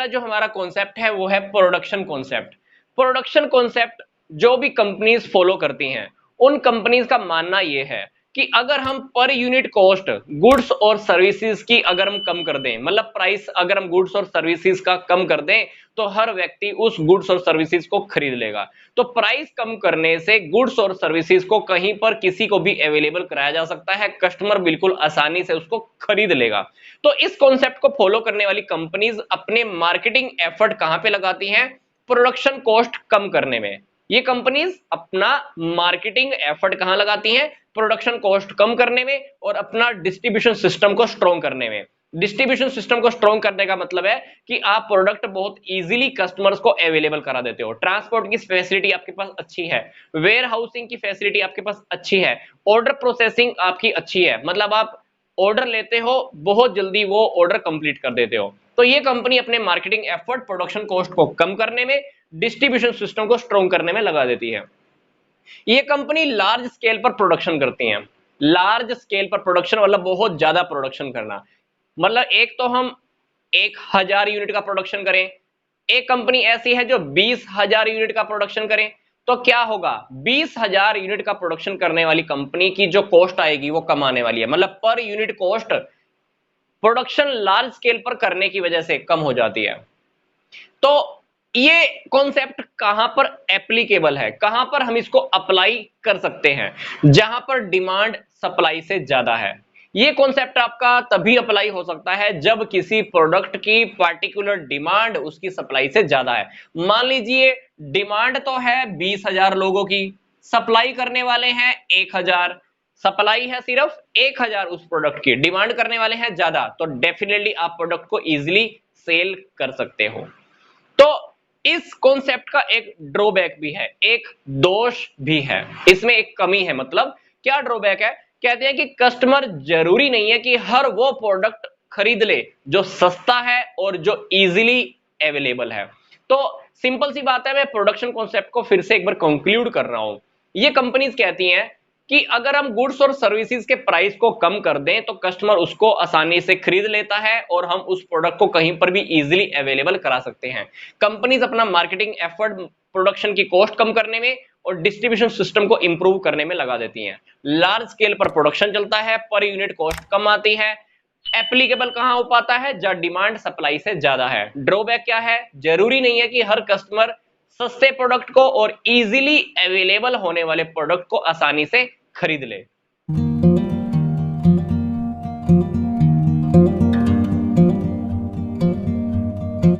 पहला जो हमारा कॉन्सेप्ट है वो है प्रोडक्शन कॉन्सेप्ट। प्रोडक्शन कॉन्सेप्ट जो भी कंपनीज फॉलो करती हैं, उन कंपनीज का मानना ये है कि अगर हम पर यूनिट कॉस्ट गुड्स और सर्विसेज की अगर हम कम कर दें, मतलब प्राइस अगर हम गुड्स और सर्विसेज का कम कर दें, तो हर व्यक्ति उस गुड्स और सर्विसेज को खरीद लेगा। तो प्राइस कम करने से गुड्स और सर्विसेज को कहीं पर किसी को भी अवेलेबल कराया जा सकता है, कस्टमर बिल्कुल आसानी से उसको खरीद लेगा। तो इस कॉन्सेप्ट को फॉलो करने वाली कंपनीज अपने मार्केटिंग एफर्ट कहां पे लगाती हैं? प्रोडक्शन कॉस्ट कम करने में। ये कंपनीज अपना मार्केटिंग एफर्ट कहां लगाती हैं? प्रोडक्शन कॉस्ट कम करने में और अपना डिस्ट्रीब्यूशन सिस्टम को स्ट्रॉन्ग करने में। डिस्ट्रीब्यूशन सिस्टम को स्ट्रॉन्ग करने का मतलब है कि आप प्रोडक्ट बहुत इजीली कस्टमर्स को अवेलेबल करा देते हो, ट्रांसपोर्ट की फैसिलिटी आपके पास अच्छी है, वेयर हाउसिंग की फैसिलिटी आपके पास अच्छी है, ऑर्डर प्रोसेसिंग आपकी अच्छी है, मतलब आप ऑर्डर लेते हो बहुत जल्दी वो ऑर्डर कंप्लीट कर देते हो। तो ये कंपनी अपने मार्केटिंग एफर्ट प्रोडक्शन कॉस्ट को कम करने में, डिस्ट्रीब्यूशन सिस्टम को स्ट्रॉन्ग करने में लगा देती है। ये कंपनी लार्ज स्केल पर प्रोडक्शन करती हैं। लार्ज स्केल पर प्रोडक्शन मतलब बहुत ज्यादा प्रोडक्शन करना, मतलब एक तो हम 1000 यूनिट का प्रोडक्शन करें, एक कंपनी ऐसी है जो 20,000 यूनिट का प्रोडक्शन करें, तो क्या होगा? 20,000 यूनिट का प्रोडक्शन करने वाली कंपनी की जो कॉस्ट आएगी वो कम आने वाली है, मतलब per unit cost production large scale पर करने की वजह से कम हो जाती है। तो ये कॉन्सेप्ट कहां पर एप्लीकेबल है, कहां पर हम इसको अप्लाई कर सकते हैं? जहां पर डिमांड सप्लाई से ज्यादा है। ये कॉन्सेप्ट आपका तभी अप्लाई हो सकता है जब किसी प्रोडक्ट की पार्टिकुलर डिमांड उसकी सप्लाई से ज्यादा है। मान लीजिए डिमांड तो है 20,000 लोगों की, सप्लाई करने वाले हैं 1,000, सप्लाई है सिर्फ 1,000 उस प्रोडक्ट की, डिमांड करने वाले हैं ज्यादा, तो डेफिनेटली आप प्रोडक्ट को इजीली सेल कर सकते हो। तो इस कॉन्सेप्ट का एक ड्रॉबैक भी है, एक दोष भी है, इसमें एक कमी है। मतलब क्या ड्रॉबैक है? कहते हैं कि कस्टमर जरूरी नहीं है कि हर वो प्रोडक्ट खरीद ले जो सस्ता है और जो इजीली अवेलेबल है। तो सिंपल सी बात है, मैं प्रोडक्शन कॉन्सेप्ट को फिर से एक बार कंक्लूड कर रहा हूं। ये कंपनीज कहती हैं कि अगर हम गुड्स और सर्विसेज के प्राइस को कम कर दें तो कस्टमर उसको आसानी से खरीद लेता है और हम उस प्रोडक्ट को कहीं पर भी इजीली अवेलेबल करा सकते हैं। कंपनीज अपना मार्केटिंग एफर्ट प्रोडक्शन की कॉस्ट कम करने में और डिस्ट्रीब्यूशन सिस्टम को इंप्रूव करने में लगा देती हैं। लार्ज स्केल पर प्रोडक्शन चलता है, पर यूनिट कॉस्ट कम आती है। एप्लीकेबल कहां हो पाता है? जहां डिमांड सप्लाई से ज्यादा है। ड्रॉबैक क्या है? जरूरी नहीं है कि हर कस्टमर सस्ते प्रोडक्ट को और इजीली अवेलेबल होने वाले प्रोडक्ट को आसानी से खरीद ले।